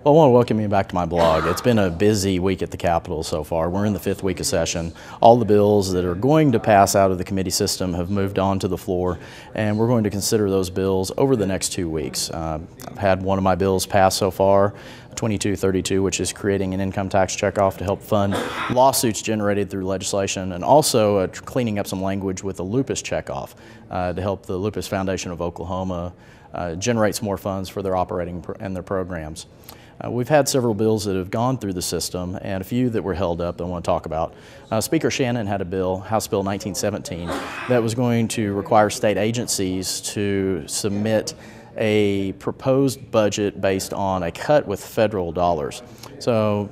Well, I want to welcome you back to my blog. It's been a busy week at the Capitol so far. We're in the 5th week of session. All the bills that are going to pass out of the committee system have moved on to the floor, and we're going to consider those bills over the next 2 weeks. I've had one of my bills pass so far, 2232, which is creating an income tax checkoff to help fund lawsuits generated through legislation, and also cleaning up some language with a lupus checkoff to help the Lupus Foundation of Oklahoma generate some more funds for their operating and their programs. We've had several bills that have gone through the system and a few that were held up that I want to talk about. Speaker Shannon had a bill, House Bill 1917, that was going to require state agencies to submit a proposed budget based on a cut with federal dollars. So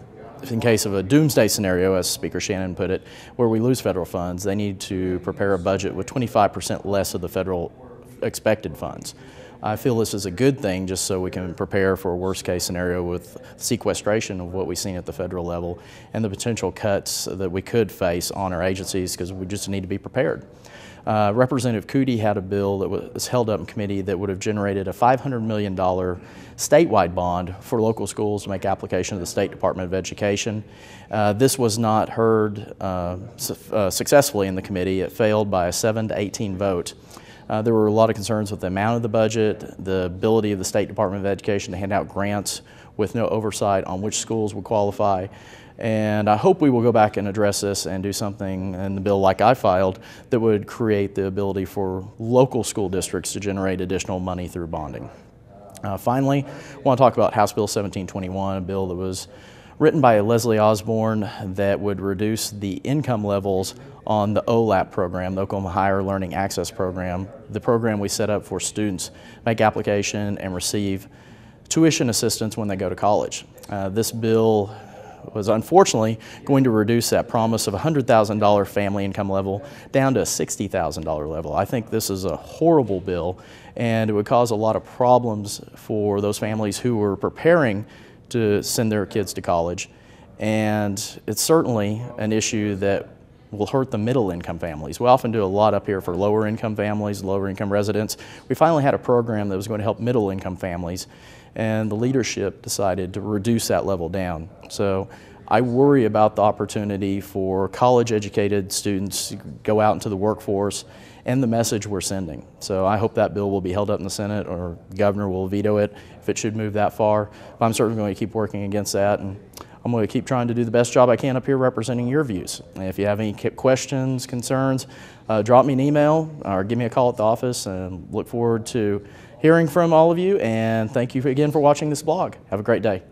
in case of a doomsday scenario, as Speaker Shannon put it, where we lose federal funds, they need to prepare a budget with 25% less of the federal expected funds. I feel this is a good thing just so we can prepare for a worst case scenario with sequestration of what we've seen at the federal level and the potential cuts that we could face on our agencies, because we just need to be prepared. Representative Cootie had a bill that was held up in committee that would have generated a $500 million statewide bond for local schools to make application to the State Department of Education. This was not heard successfully in the committee. It failed by a 7 to 18 vote. There were a lot of concerns with the amount of the budget, the ability of the State Department of Education to hand out grants with no oversight on which schools would qualify. And I hope we will go back and address this and do something in the bill like I filed that would create the ability for local school districts to generate additional money through bonding. Finally, I want to talk about House Bill 1721, a bill that was written by Leslie Osborne that would reduce the income levels on the OLAP program, the Oklahoma Higher Learning Access Program, the program we set up for students make application and receive tuition assistance when they go to college. This bill was unfortunately going to reduce that promise of a $100,000 family income level down to a $60,000 level. I think this is a horrible bill, and it would cause a lot of problems for those families who were preparing to send their kids to college. And it's certainly an issue that will hurt the middle income families. We often do a lot up here for lower income families, lower income residents. We finally had a program that was going to help middle income families, and the leadership decided to reduce that level down. So I worry about the opportunity for college educated students to go out into the workforce and the message we're sending. So I hope that bill will be held up in the Senate, or the governor will veto it if it should move that far. But I'm certainly going to keep working against that, and I'm going to keep trying to do the best job I can up here representing your views. And if you have any questions, concerns, drop me an email or give me a call at the office, and look forward to hearing from all of you. And thank you again for watching this blog. Have a great day.